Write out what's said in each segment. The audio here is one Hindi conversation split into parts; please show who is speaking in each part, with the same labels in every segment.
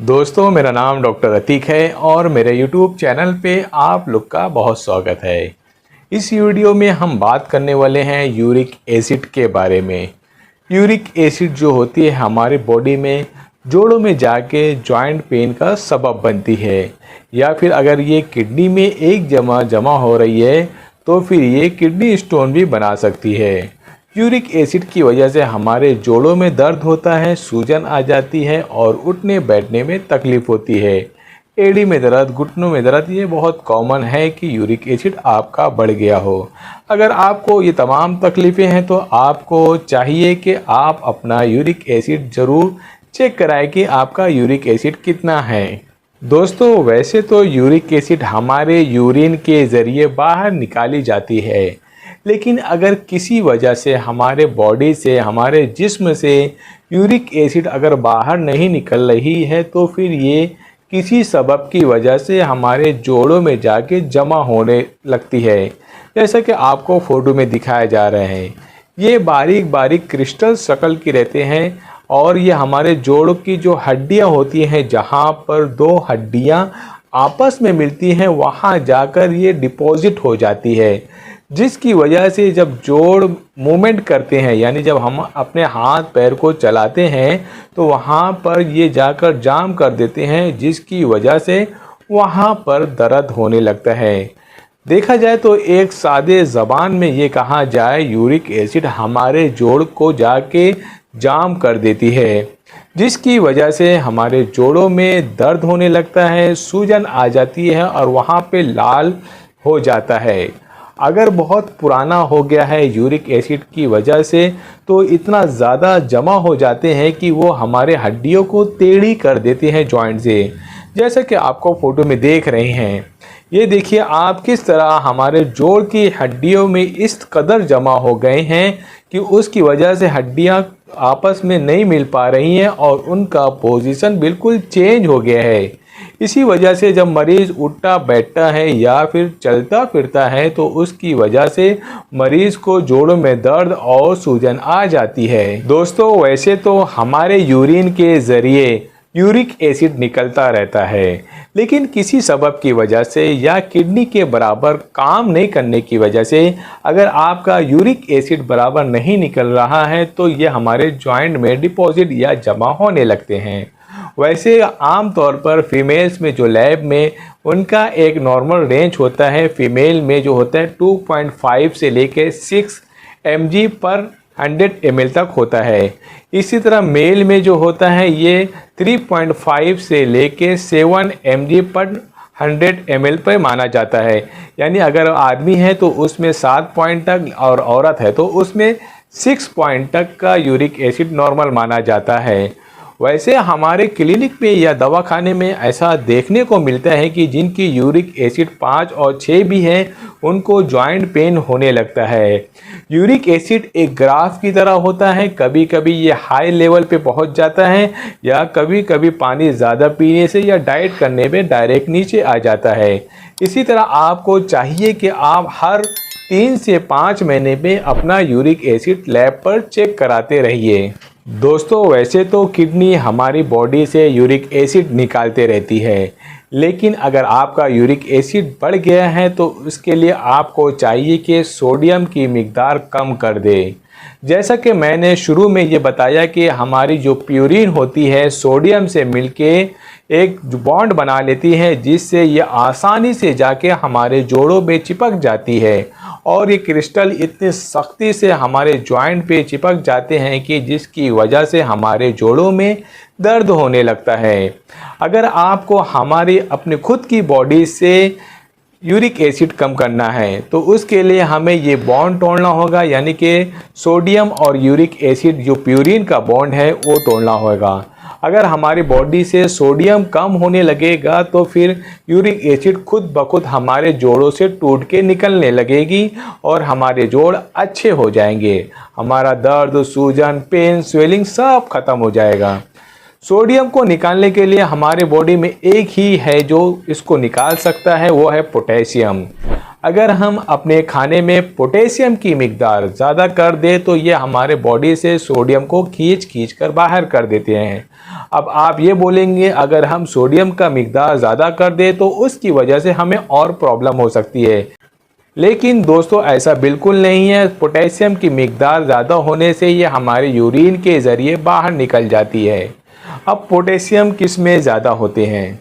Speaker 1: दोस्तों, मेरा नाम डॉक्टर अतीक है और मेरे YouTube चैनल पे आप लोग का बहुत स्वागत है। इस वीडियो में हम बात करने वाले हैं यूरिक एसिड के बारे में। यूरिक एसिड जो होती है हमारे बॉडी में जोड़ों में जाके जॉइंट पेन का सबब बनती है, या फिर अगर ये किडनी में एक जमा हो रही है तो फिर ये किडनी स्टोन भी बना सकती है। यूरिक एसिड की वजह से हमारे जोड़ों में दर्द होता है, सूजन आ जाती है और उठने बैठने में तकलीफ होती है। एड़ी में दर्द, घुटनों में दर्द, ये बहुत कॉमन है कि यूरिक एसिड आपका बढ़ गया हो। अगर आपको ये तमाम तकलीफ़ें हैं तो आपको चाहिए कि आप अपना यूरिक एसिड ज़रूर चेक कराएं कि आपका यूरिक एसिड कितना है। दोस्तों, वैसे तो यूरिक एसिड हमारे यूरिन के ज़रिए बाहर निकाली जाती है, लेकिन अगर किसी वजह से हमारे बॉडी से, हमारे जिस्म से यूरिक एसिड अगर बाहर नहीं निकल रही है तो फिर ये किसी सबब की वजह से हमारे जोड़ों में जाके जमा होने लगती है। जैसा कि आपको फ़ोटो में दिखाया जा रहा है, ये बारीक बारीक क्रिस्टल शक्ल के रहते हैं और ये हमारे जोड़ों की जो हड्डियां होती हैं, जहां पर दो हड्डियां आपस में मिलती हैं, वहां जाकर ये डिपॉजिट हो जाती है, जिसकी वजह से जब जोड़ मूवमेंट करते हैं, यानी जब हम अपने हाथ पैर को चलाते हैं तो वहाँ पर ये जाकर जाम कर देते हैं, जिसकी वजह से वहाँ पर दर्द होने लगता है। देखा जाए तो एक सादे ज़बान में ये कहा जाए, यूरिक एसिड हमारे जोड़ को जाके जाम कर देती है, जिसकी वजह से हमारे जोड़ों में दर्द होने लगता है, सूजन आ जाती है और वहाँ पे लाल हो जाता है। अगर बहुत पुराना हो गया है यूरिक एसिड की वजह से तो इतना ज़्यादा जमा हो जाते हैं कि वो हमारे हड्डियों को टेढ़ी कर देते हैं जॉइंट से। जैसा कि आपको फ़ोटो में देख रहे हैं, ये देखिए आप किस तरह हमारे जोड़ की हड्डियों में इस कदर जमा हो गए हैं कि उसकी वजह से हड्डियां आपस में नहीं मिल पा रही हैं और उनका पोजीशन बिल्कुल चेंज हो गया है। इसी वजह से जब मरीज़ उठता बैठता है या फिर चलता फिरता है तो उसकी वजह से मरीज़ को जोड़ों में दर्द और सूजन आ जाती है। दोस्तों, वैसे तो हमारे यूरिन के ज़रिए यूरिक एसिड निकलता रहता है, लेकिन किसी सबब की वजह से या किडनी के बराबर काम नहीं करने की वजह से अगर आपका यूरिक एसिड बराबर नहीं निकल रहा है तो ये हमारे जॉइंट में डिपॉजिट या जमा होने लगते हैं। वैसे आम तौर पर फीमेल्स में जो लैब में उनका एक नॉर्मल रेंज होता है, फीमेल में जो होता है 2.5 से लेके 6 mg पर 100 ml तक होता है। इसी तरह मेल में जो होता है ये 3.5 से लेके 7 mg पर 100 ml पर माना जाता है। यानी अगर आदमी है तो उसमें 7 पॉइंट तक और औरत है तो उसमें 6 पॉइंट तक का यूरिक एसिड नॉर्मल माना जाता है। वैसे हमारे क्लिनिक पे या दवाखाने में ऐसा देखने को मिलता है कि जिनकी यूरिक एसिड 5 और 6 भी है उनको जॉइंट पेन होने लगता है। यूरिक एसिड एक ग्राफ की तरह होता है, कभी कभी ये हाई लेवल पे पहुंच जाता है या कभी कभी पानी ज़्यादा पीने से या डाइट करने में डायरेक्ट नीचे आ जाता है। इसी तरह आपको चाहिए कि आप हर 3 से 5 महीने में अपना यूरिक एसिड लैब पर चेक कराते रहिए। दोस्तों, वैसे तो किडनी हमारी बॉडी से यूरिक एसिड निकालते रहती है, लेकिन अगर आपका यूरिक एसिड बढ़ गया है तो उसके लिए आपको चाहिए कि सोडियम की मिकदार कम कर दे। जैसा कि मैंने शुरू में ये बताया कि हमारी जो प्यूरिन होती है सोडियम से मिलके एक बॉन्ड बना लेती है, जिससे ये आसानी से जाके हमारे जोड़ों में चिपक जाती है और ये क्रिस्टल इतनी सख्ती से हमारे जॉइंट पे चिपक जाते हैं कि जिसकी वजह से हमारे जोड़ों में दर्द होने लगता है। अगर आपको हमारी अपनी खुद की बॉडी से यूरिक एसिड कम करना है तो उसके लिए हमें ये बॉन्ड तोड़ना होगा, यानी कि सोडियम और यूरिक एसिड जो प्यूरिन का बॉन्ड है वो तोड़ना होगा। अगर हमारी बॉडी से सोडियम कम होने लगेगा तो फिर यूरिक एसिड खुद ब खुद हमारे जोड़ों से टूट के निकलने लगेगी और हमारे जोड़ अच्छे हो जाएंगे। हमारा दर्द, सूजन, पेन, स्वेलिंग सब खत्म हो जाएगा। सोडियम को निकालने के लिए हमारे बॉडी में एक ही है जो इसको निकाल सकता है, वो है पोटेशियम। अगर हम अपने खाने में पोटेशियम की मिकदार ज़्यादा कर दें तो ये हमारे बॉडी से सोडियम को खींच कर बाहर कर देते हैं। अब आप ये बोलेंगे अगर हम सोडियम का मिकदार ज़्यादा कर दें तो उसकी वजह से हमें और प्रॉब्लम हो सकती है। लेकिन दोस्तों ऐसा बिल्कुल नहीं है। पोटेशियम की मिकदार ज़्यादा होने से ये हमारे यूरिन के ज़रिए बाहर निकल जाती है। अब पोटेशियम किस में ज़्यादा होते हैं?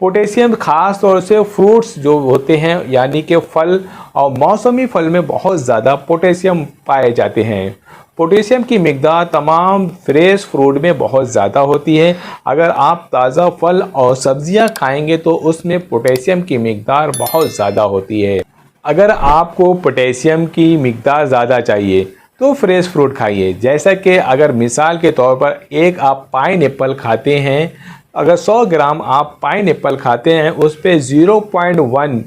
Speaker 1: पोटेशियम ख़ास तौर से फ्रूट्स जो होते हैं यानी कि फल और मौसमी फल में बहुत ज़्यादा पोटेशियम पाए जाते हैं। पोटेशियम की मिकदार तमाम फ्रेश फ्रूट में बहुत ज़्यादा होती है। अगर आप ताज़ा फल और सब्जियां खाएंगे तो उसमें पोटेशियम की मिकदार बहुत ज़्यादा होती है। अगर आपको पोटेशियम की मिकदार ज़्यादा चाहिए तो फ्रेश फ्रूट खाइए। जैसा कि अगर मिसाल के तौर पर एक आप पाइनएप्पल खाते हैं, अगर 100 ग्राम आप पाइनएप्पल खाते हैं उस पे 0.1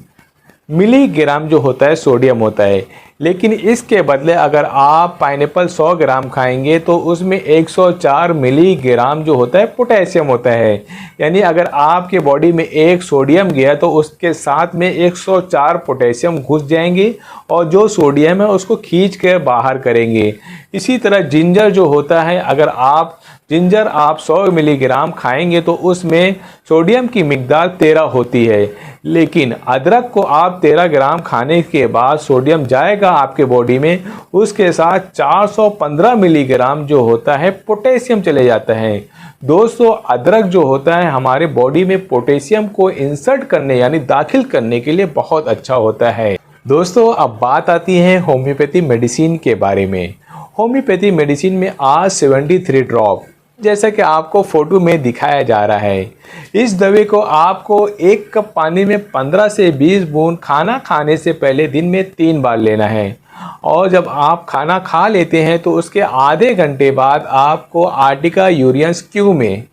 Speaker 1: मिलीग्राम जो होता है सोडियम होता है। लेकिन इसके बदले अगर आप पाइनएप्पल 100 ग्राम खाएंगे तो उसमें 104 मिलीग्राम जो होता है पोटेशियम होता है। यानी अगर आपके बॉडी में एक सोडियम गया तो उसके साथ में 104 पोटेशियम घुस जाएंगे और जो सोडियम है उसको खींच कर बाहर करेंगे। इसी तरह जिंजर जो होता है, अगर आप 100 मिलीग्राम खाएंगे तो उसमें सोडियम की मिकदार 13 होती है। लेकिन अदरक को आप 13 ग्राम खाने के बाद सोडियम जाएगा आपके बॉडी में, उसके साथ 415 मिलीग्राम जो होता है पोटेशियम चले जाता है। दोस्तों अदरक जो होता है हमारे बॉडी में पोटेशियम को इंसर्ट करने यानी दाखिल करने के लिए बहुत अच्छा होता है। दोस्तों अब बात आती है होम्योपैथी मेडिसिन के बारे में। होम्योपैथी मेडिसिन में R73 ड्रॉप जैसा कि आपको फोटो में दिखाया जा रहा है, इस दवा को आपको 1 कप पानी में 15 से 20 बूंद खाना खाने से पहले दिन में 3 बार लेना है। और जब आप खाना खा लेते हैं तो उसके आधे घंटे बाद आपको आर्टिका यूरियंस क्यू में,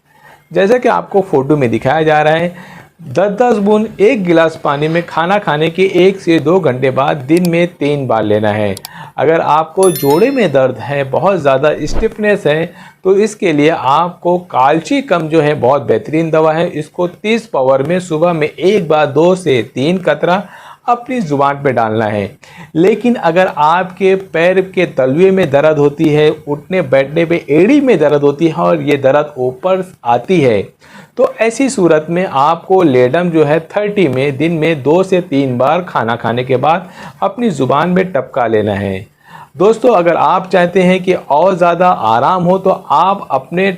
Speaker 1: जैसा कि आपको फोटो में दिखाया जा रहा है, 10-10 बूंद 1 गिलास पानी में खाना खाने के 1 से 2 घंटे बाद दिन में 3 बार लेना है। अगर आपको जोड़े में दर्द है, बहुत ज़्यादा स्टिफनेस है, तो इसके लिए आपको काल्शिकम जो है बहुत बेहतरीन दवा है। इसको 30 पावर में सुबह में एक बार 2 से 3 कतरा अपनी ज़ुबान पे डालना है। लेकिन अगर आपके पैर के तलवे में दर्द होती है, उठने बैठने पे एड़ी में दर्द होती है और ये दर्द ऊपर आती है, तो ऐसी सूरत में आपको लेडम जो है 30 में दिन में 2 से 3 बार खाना खाने के बाद अपनी ज़ुबान में टपका लेना है। दोस्तों अगर आप चाहते हैं कि और ज़्यादा आराम हो तो आप अपने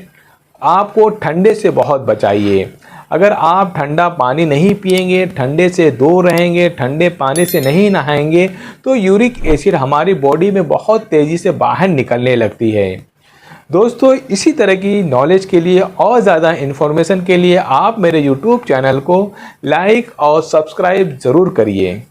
Speaker 1: आप को ठंडे से बहुत बचाइए। अगर आप ठंडा पानी नहीं पिएंगे, ठंडे से दूर रहेंगे, ठंडे पानी से नहीं नहाएंगे तो यूरिक एसिड हमारी बॉडी में बहुत तेज़ी से बाहर निकलने लगती है। दोस्तों इसी तरह की नॉलेज के लिए और ज़्यादा इन्फॉर्मेशन के लिए आप मेरे YouTube चैनल को लाइक और सब्सक्राइब ज़रूर करिए।